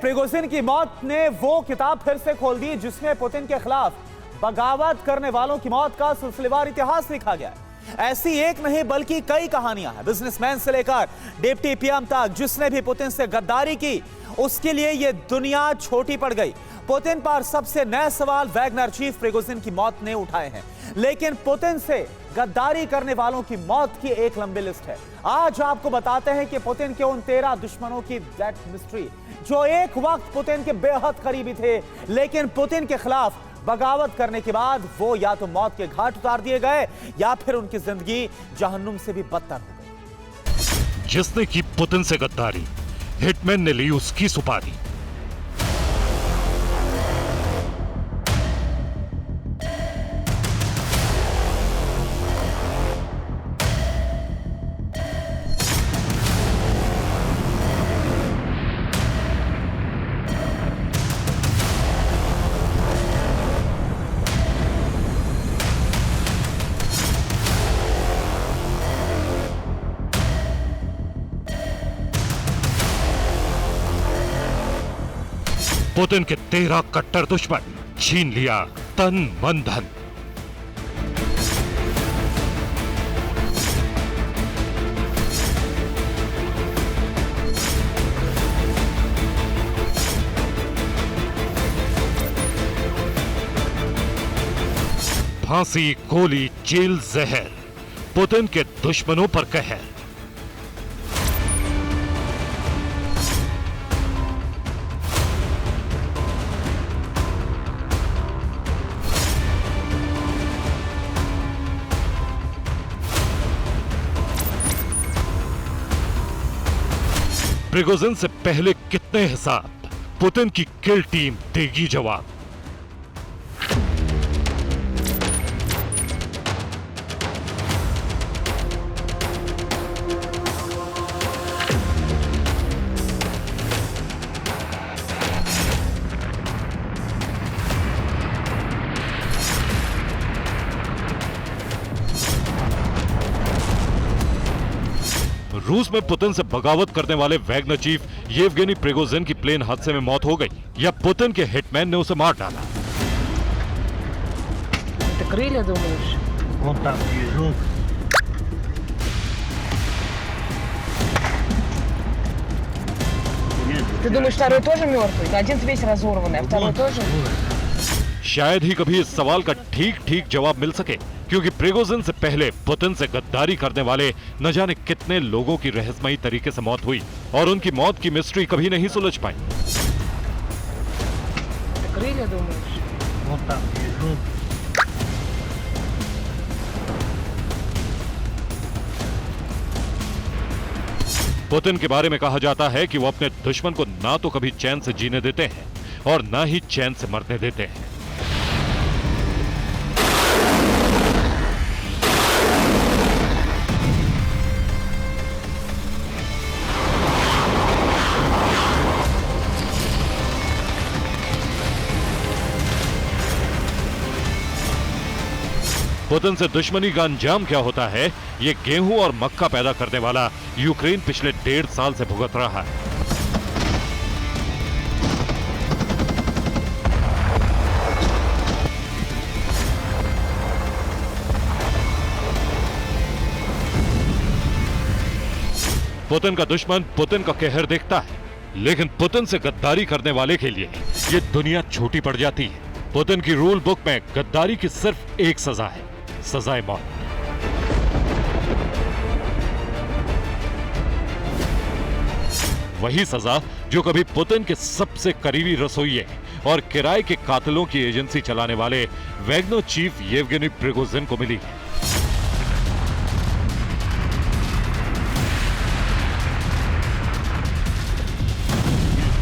Prigozhin की मौत ने वो किताब फिर से खोल दी जिसमें पुतिन के खिलाफ बगावत करने वालों की मौत का सिलसिलेवार इतिहास लिखा गया है। ऐसी एक नहीं बल्कि कई कहानियां हैं, बिजनेसमैन से लेकर डिप्टी पीएम तक, जिसने भी पुतिन से गद्दारी की उसके लिए यह दुनिया छोटी पड़ गई। पुतिन पर सबसे नए सवाल वैगनर चीफ प्रिगोजिन की मौत ने उठाए हैं, लेकिन पुतिन से गद्दारी करने वालों की मौत की एक लंबी लिस्ट है। आज आपको बताते हैं कि पुतिन के उन 13 दुश्मनों की दैट मिस्ट्री, जो एक वक्त पुतिन के बेहद करीबी थे, लेकिन पुतिन के खिलाफ बगावत करने के बाद वो या तो मौत के घाट उतार दिए गए या फिर उनकी जिंदगी जहन्नुम से भी बदतर हो गई। जिसने की पुतिन से गद्दारी, हिटमैन ने ली उसकी सुपारी। पुतिन के 13 कट्टर दुश्मन, छीन लिया तन मन धन। फांसी, गोली, जेल, जहर, पुतिन के दुश्मनों पर कहर। प्रिगोजिन से पहले कितने हिसाब, पुतिन की किल टीम देगी जवाब। रूस में पुतिन से बगावत करने वाले वैगनर चीफ येवगेनी प्रिगोजिन की प्लेन हादसे में मौत हो गई, या पुतिन के हिटमैन ने उसे मार डाला। Ты думаешь, второй тоже мертвый? Один весь разорванный, а второй тоже? शायद ही कभी इस सवाल का ठीक ठीक जवाब मिल सके, क्योंकि प्रिगोजिन से पहले पुतिन से गद्दारी करने वाले न जाने कितने लोगों की रहस्यमयी तरीके से मौत हुई और उनकी मौत की मिस्ट्री कभी नहीं सुलझ पाई। पुतिन के बारे में कहा जाता है कि वो अपने दुश्मन को ना तो कभी चैन से जीने देते हैं और ना ही चैन से मरने देते हैं। पुतिन से दुश्मनी का अंजाम क्या होता है, ये गेहूं और मक्का पैदा करने वाला यूक्रेन पिछले 1.5 साल से भुगत रहा है। पुतिन का दुश्मन पुतिन का कहर देखता है, लेकिन पुतिन से गद्दारी करने वाले के लिए ये दुनिया छोटी पड़ जाती है। पुतिन की रूल बुक में गद्दारी की सिर्फ एक सजा है, सजाए मौत। वही सजा जो कभी पुतिन के सबसे करीबी रसोइये और किराए के कातिलों की एजेंसी चलाने वाले वैगनर चीफ येवगेनी प्रिगोजिन को मिली है।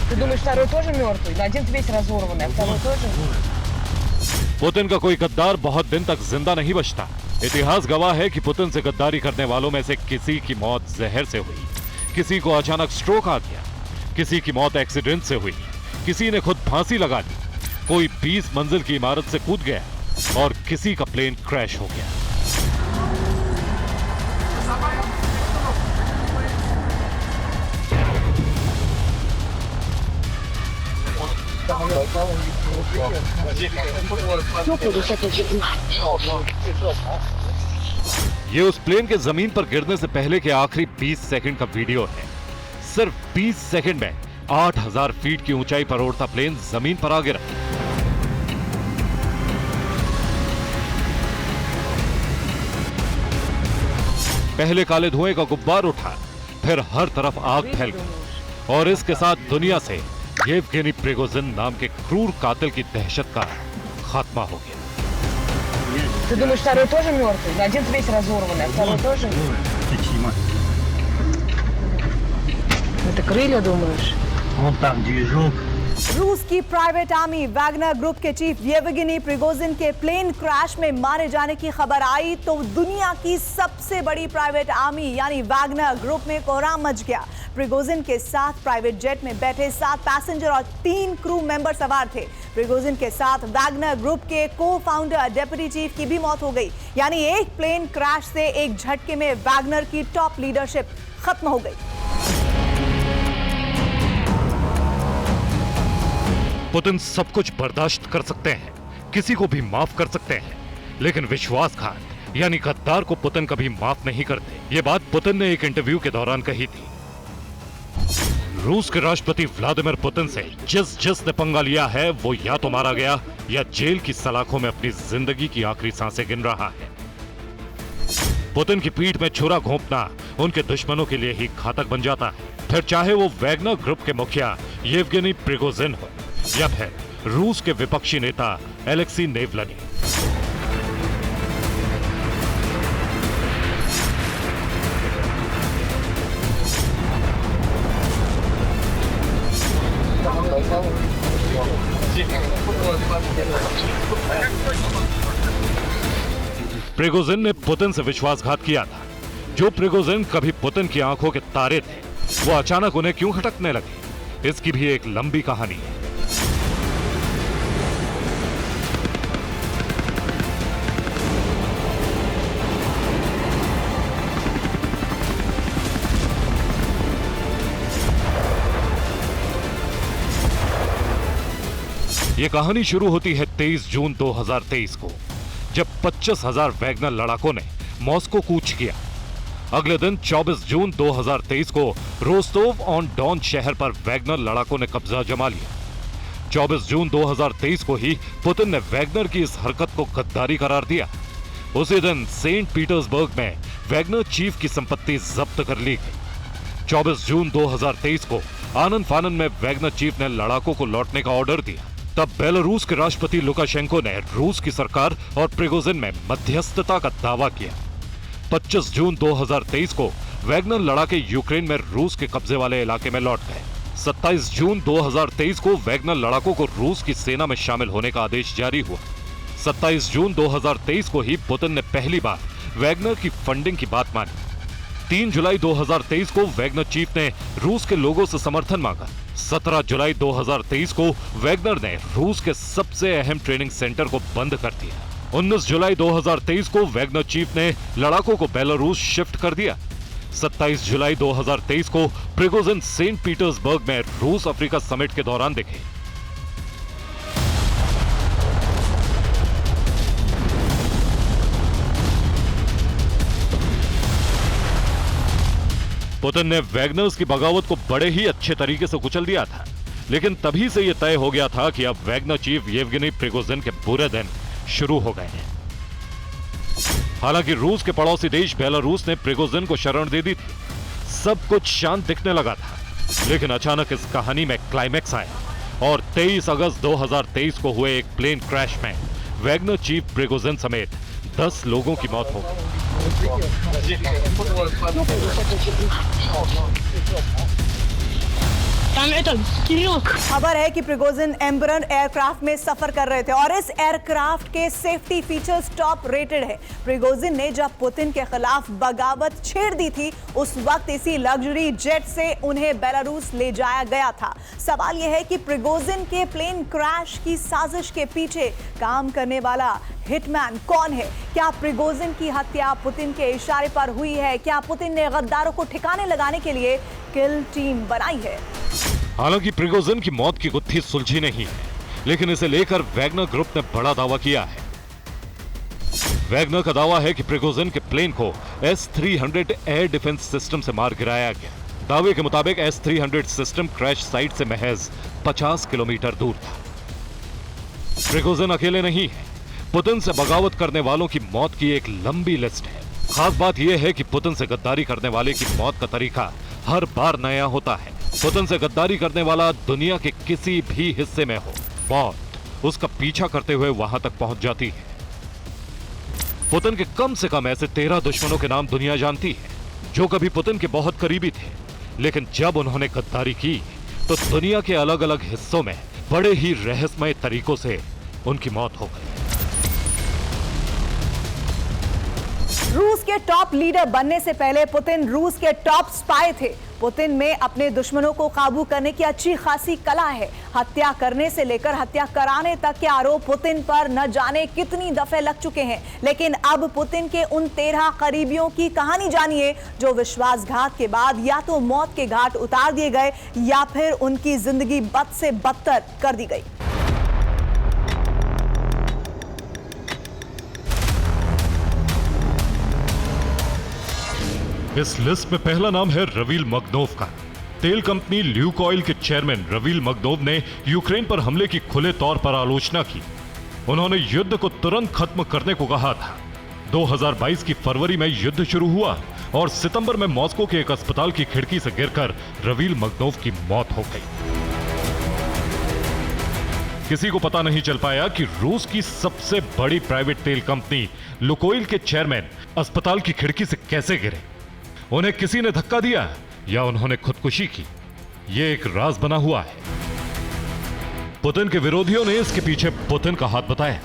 Ты думаешь, второй тоже мертвый? Один весь разорванный, а второй тоже? पुतिन का कोई गद्दार बहुत दिन तक जिंदा नहीं बचता। इतिहास गवाह है कि पुतिन से गद्दारी करने वालों में से किसी की मौत जहर से हुई, किसी को अचानक स्ट्रोक आ गया, किसी की मौत एक्सीडेंट से हुई, किसी ने खुद फांसी लगा ली, कोई 20 मंजिल की इमारत से कूद गया और किसी का प्लेन क्रैश हो गया। ये उस प्लेन के जमीन पर गिरने से पहले के आखिरी 20 सेकंड का वीडियो है। सिर्फ 20 सेकंड में 8000 फीट की ऊंचाई पर उड़ता प्लेन जमीन पर आ गिरा। पहले काले धुएं का गुब्बार उठा, फिर हर तरफ आग फैल गई और इसके साथ दुनिया से येवगेनी प्रिगोजिन नाम के क्रूर कातिल की दहशत का खात्मा हो गया। Ты думаешь, второй тоже мертвый? Но один весь разорванный, а второй тоже? Это крылья, думаешь? Вот там движок. रूस की प्राइवेट आर्मी वैगनर ग्रुप के चीफ येवगेनी प्रिगोजिन के प्लेन क्रैश में मारे जाने की खबर आई तो दुनिया की सबसे बड़ी प्राइवेट आर्मी यानी वैगनर ग्रुप में कोहराम मच गया। प्रिगोजिन के साथ प्राइवेट जेट में बैठे 7 पैसेंजर और 3 क्रू मेंबर सवार थे। प्रिगोजिन के साथ वैगनर ग्रुप के को फाउंडर डेप्यूटी चीफ की भी मौत हो गई, यानी एक प्लेन क्रैश से एक झटके में वैगनर की टॉप लीडरशिप खत्म हो गई। पुतिन सब कुछ बर्दाश्त कर सकते हैं, किसी को भी माफ कर सकते हैं, लेकिन विश्वासघात यानी गद्दार को पुतिन कभी माफ नहीं करते। ये बात पुतिन ने एक इंटरव्यू के दौरान कही थी। रूस के राष्ट्रपति व्लादिमीर पुतिन से जिसने पंगा लिया है वो या तो मारा गया या जेल की सलाखों में अपनी जिंदगी की आखिरी सांसें गिन रहा है। पुतिन की पीठ में छुरा घोंपना उनके दुश्मनों के लिए ही घातक बन जाता है, फिर चाहे वो वैगनर ग्रुप के मुखिया येवगेनी प्रिगोजिन हो या फिर रूस के विपक्षी नेता एलेक्सी नेवलनी। प्रिगोजिन ने पुतिन से विश्वासघात किया था। जो प्रिगोजिन कभी पुतिन की आंखों के तारे थे, वो अचानक उन्हें क्यों खटकने लगे, इसकी भी एक लंबी कहानी है। ये कहानी शुरू होती है 23 जून 2023 को, जब 25,000 वैगनर लड़ाकों ने मॉस्को कूच किया। अगले दिन 24 जून 2023 को रोस्तोव ऑन डॉन शहर पर वैगनर लड़ाकों ने कब्जा जमा लिया। 24 जून 2023 को ही पुतिन ने वैगनर की इस हरकत को गद्दारी करार दिया। उसी दिन सेंट पीटर्सबर्ग में वैगनर चीफ की संपत्ति जब्त कर ली गई। 24 जून 2023 को आनंद फानन में वैगनर चीफ ने लड़ाकों को लौटने का ऑर्डर दिया। तब बेलारूस के राष्ट्रपति लुकाशेंको ने रूस की सरकार और प्रिगोजिन में मध्यस्थता का दावा किया। 25 जून 2023 को वैगनर लड़ाके यूक्रेन में रूस के कब्जे वाले इलाके में लौट गए। 27 जून 2023 को वैगनर लड़ाकों को रूस की सेना में शामिल होने का आदेश जारी हुआ। 27 जून 2023 को ही पुतिन ने पहली बार वैगनर की फंडिंग की बात मानी। 3 जुलाई 2023 को वैगनर चीफ ने रूस के लोगों से समर्थन मांगा। 17 जुलाई 2023 को वैगनर ने रूस के सबसे अहम ट्रेनिंग सेंटर को बंद कर दिया। 19 जुलाई 2023 को वैगनर चीफ ने लड़ाकों को बेलारूस शिफ्ट कर दिया। 27 जुलाई 2023 को प्रिगोजिन सेंट पीटर्सबर्ग में रूस अफ्रीका समिट के दौरान दिखे। पुतिन ने वैगनर्स की बगावत को बड़े ही अच्छे तरीके से कुचल दिया था, लेकिन तभी से यह तय हो गया था कि अब वैगनर चीफ येवगेनी प्रिगोजिन के बुरे दिन शुरू हो गए हैं। हालांकि रूस के पड़ोसी देश बेलारूस ने प्रिगोजिन को शरण दे दी थी। सब कुछ शांत दिखने लगा था, लेकिन अचानक इस कहानी में क्लाइमैक्स आया और 23 अगस्त 2023 को हुए एक प्लेन क्रैश में वैगनर चीफ प्रिगोजिन समेत 10 लोगों की मौत हो गई। खबर है कि प्रिगोजिन एम्बरर एयरक्राफ्ट में सफर कर रहे थे और इस एयरक्राफ्ट के सेफ्टी फीचर्स टॉप रेटेड है। प्रिगोजिन ने जब पुतिन के खिलाफ बगावत छेड़ दी थी, उस वक्त इसी लग्जरी जेट से उन्हें बेलारूस ले जाया गया था। सवाल यह है कि प्रिगोजिन के प्लेन क्रैश की साजिश के पीछे काम करने वाला हिटमैन कौन है? क्या प्रिगोजिन की हत्या पुतिन के इशारे पर हुई है? क्या पुतिन ने गद्दारों को ठिकाने लगाने के लिए किल टीम बनाई है? हालांकि प्रिगोजिन की मौत की गुत्थी सुलझी नहीं है, लेकिन इसे लेकर वैगनर ग्रुप ने बड़ा दावा किया है। वैगनर का दावा है कि प्रिगोजिन के प्लेन को S-300 एयर डिफेंस सिस्टम से मार गिराया गया। दावे के मुताबिक S-300 सिस्टम क्रैश साइट से महज 50 किलोमीटर दूर था। प्रिगोजिन अकेले नहीं है, पुतिन से बगावत करने वालों की मौत की एक लंबी लिस्ट है। खास बात यह है कि पुतिन से गद्दारी करने वाले की मौत का तरीका हर बार नया होता है। पुतिन से गद्दारी करने वाला दुनिया के किसी भी हिस्से में हो, मौत उसका पीछा करते हुए वहां तक पहुंच जाती है। पुतिन के कम से कम ऐसे 13 दुश्मनों के नाम दुनिया जानती है, जो कभी पुतिन के बहुत करीबी थे, लेकिन जब उन्होंने गद्दारी की तो दुनिया के अलग अलग हिस्सों में बड़े ही रहस्यमय तरीकों से उनकी मौत हो गई। रूस के टॉप लीडर बनने से पहले पुतिन रूस के टॉप स्पाई थे। पुतिन में अपने दुश्मनों को काबू करने की अच्छी खासी कला है। हत्या करने से लेकर हत्या कराने तक के आरोप पुतिन पर न जाने कितनी दफे लग चुके हैं। लेकिन अब पुतिन के उन 13 करीबियों की कहानी जानिए, जो विश्वासघात के बाद या तो मौत के घाट उतार दिए गए या फिर उनकी जिंदगी बद से बदतर कर दी गई। इस लिस्ट में पहला नाम है रवील मगनोव का। तेल कंपनी ल्यूकॉइल के चेयरमैन रवील मगनोव ने यूक्रेन पर हमले की खुले तौर पर आलोचना की। उन्होंने युद्ध को तुरंत खत्म करने को कहा था। 2022 की फरवरी में युद्ध शुरू हुआ और सितंबर में मॉस्को के एक अस्पताल की खिड़की से गिरकर रवील मगनोव की मौत हो गई। किसी को पता नहीं चल पाया कि रूस की सबसे बड़ी प्राइवेट तेल कंपनी लुकोइल के चेयरमैन अस्पताल की खिड़की से कैसे गिरे। उन्हें किसी ने धक्का दिया या उन्होंने खुदकुशी की, यह एक राज बना हुआ है। पुतिन के विरोधियों ने इसके पीछे पुतिन का हाथ बताया।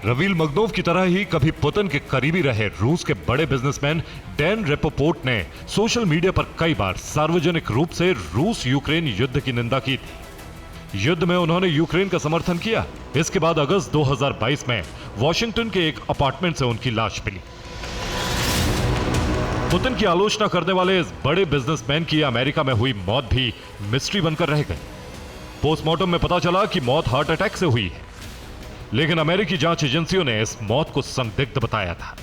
रवील मगनोव की तरह ही कभी पुतिन के करीबी रहे रूस के बड़े बिजनेसमैन डैन रेपोपोर्ट ने सोशल मीडिया पर कई बार सार्वजनिक रूप से रूस यूक्रेन युद्ध की निंदा की थी। युद्ध में उन्होंने यूक्रेन का समर्थन किया। इसके बाद अगस्त 2022 में वॉशिंगटन के एक अपार्टमेंट से उनकी लाश मिली। पुतिन की आलोचना करने वाले इस बड़े बिजनेसमैन की अमेरिका में हुई मौत भी मिस्ट्री बनकर रह गई। पोस्टमार्टम में पता चला कि मौत हार्ट अटैक से हुई है, लेकिन अमेरिकी जांच एजेंसियों ने इस मौत को संदिग्ध बताया था।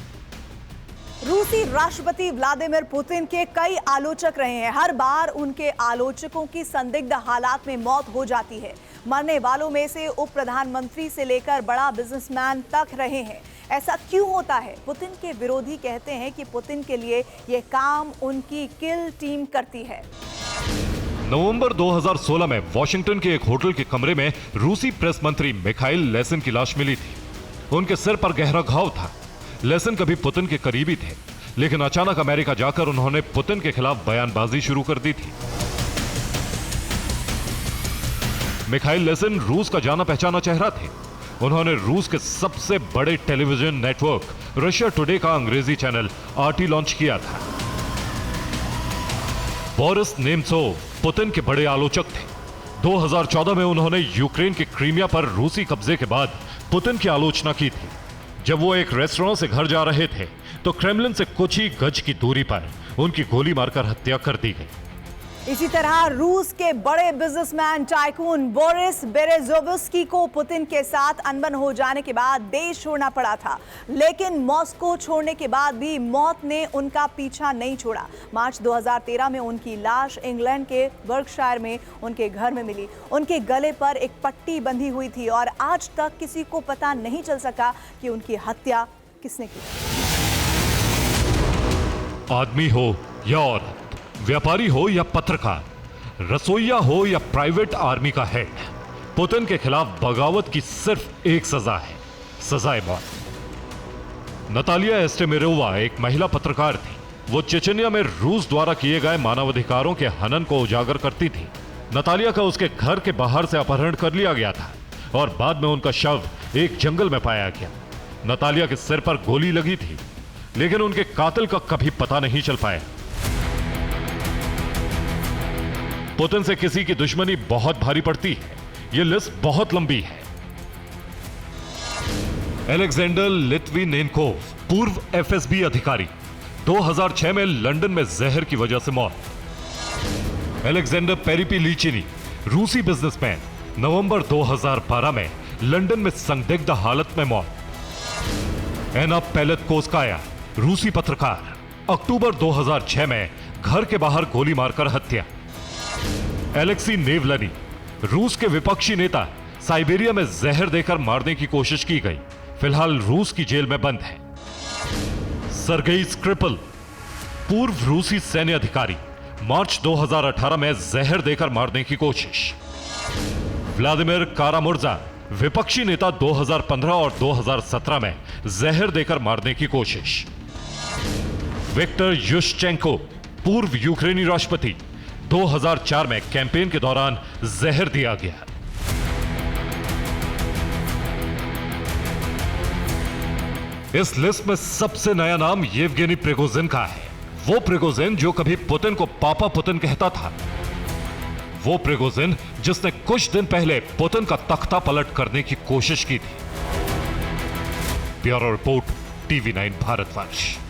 रूसी राष्ट्रपति व्लादिमीर पुतिन के कई आलोचक रहे हैं। हर बार उनके आलोचकों की संदिग्ध हालात में मौत हो जाती है। मरने वालों में से उप प्रधानमंत्री से लेकर बड़ा बिजनेसमैन तक रहे हैं। ऐसा क्यों होता है? पुतिन के विरोधी कहते हैं कि पुतिन के लिए यह काम उनकी किल टीम करती है। नवंबर 2016 में वॉशिंगटन के एक होटल के कमरे में रूसी प्रेस मंत्री मिखाइल लेसिन की लाश मिली थी। उनके सिर पर गहरा घाव था। लेसिन कभी पुतिन के करीबी थे, लेकिन अचानक अमेरिका जाकर उन्होंने पुतिन के खिलाफ बयानबाजी शुरू कर दी थी। मिखाइल लेसिन रूस का जाना पहचाना चेहरा थे। उन्होंने रूस के सबसे बड़े टेलीविजन नेटवर्क रशिया टुडे का अंग्रेजी चैनल आरटी लॉन्च किया था। बोरिस नेमसोव पुतिन के बड़े आलोचक थे। 2014 में उन्होंने यूक्रेन के क्रीमिया पर रूसी कब्जे के बाद पुतिन की आलोचना की थी। जब वो एक रेस्टोरेंट से घर जा रहे थे तो क्रेमलिन से कुछ ही गज की दूरी पर उनकी गोली मारकर हत्या कर दी गई। इसी तरह रूस के बड़े बिजनेसमैन टाइकून बोरिस बेरेजोव्स्की को पुतिन के साथ अनबन हो जाने के बाद देश छोड़ना पड़ा था, लेकिन मॉस्को छोड़ने के बाद भी मौत ने उनका पीछा नहीं छोड़ा। मार्च 2013 में उनकी लाश इंग्लैंड के बर्कशायर में उनके घर में मिली। उनके गले पर एक पट्टी बंधी हुई थी और आज तक किसी को पता नहीं चल सका कि उनकी हत्या किसने की। आदमी हो या औरत, व्यापारी हो या पत्रकार, रसोइया हो या प्राइवेट आर्मी का हेड, पुतिन के खिलाफ बगावत की सिर्फ एक सजा है, सजाए मौत। नतालिया एस्टेमिरोवा एक महिला पत्रकार थी। वो चेचनिया में रूस द्वारा किए गए मानवाधिकारों के हनन को उजागर करती थी। नतालिया का उसके घर के बाहर से अपहरण कर लिया गया था और बाद में उनका शव एक जंगल में पाया गया। नतालिया के सिर पर गोली लगी थी, लेकिन उनके कातिल का कभी पता नहीं चल पाया। पुतिन से किसी की दुश्मनी बहुत भारी पड़ती है। यह लिस्ट बहुत लंबी है। अलेक्जेंडर लिट्विनेंकोव, पूर्व एफएसबी अधिकारी, 2006 में लंदन में जहर की वजह से मौत। अलेक्जेंडर पेरिपिलीचिनी, रूसी बिजनेसमैन, नवंबर 2012 में लंदन में संदिग्ध हालत में मौत। एना पेलेतकोस्काया, रूसी पत्रकार, अक्टूबर 2006 में घर के बाहर गोली मारकर हत्या। एलेक्सी नेवलनी, रूस के विपक्षी नेता, साइबेरिया में जहर देकर मारने की कोशिश की गई, फिलहाल रूस की जेल में बंद है। सर्गेई स्क्रिपल, पूर्व रूसी सैन्य अधिकारी, मार्च 2018 में जहर देकर मारने की कोशिश। व्लादिमीर कारामुर्जा, विपक्षी नेता, 2015 और 2017 में जहर देकर मारने की कोशिश। विक्टर युश्चेंको, पूर्व यूक्रेनी राष्ट्रपति, 2004 में कैंपेन के दौरान जहर दिया गया। इस लिस्ट में सबसे नया नाम येवगेनी प्रिगोजिन का है। वो प्रिगोजिन जो कभी पुतिन को पापा पुतिन कहता था। वो प्रिगोजिन जिसने कुछ दिन पहले पुतिन का तख्ता पलट करने की कोशिश की थी। Bureau report, TV9 Bharatvarsh.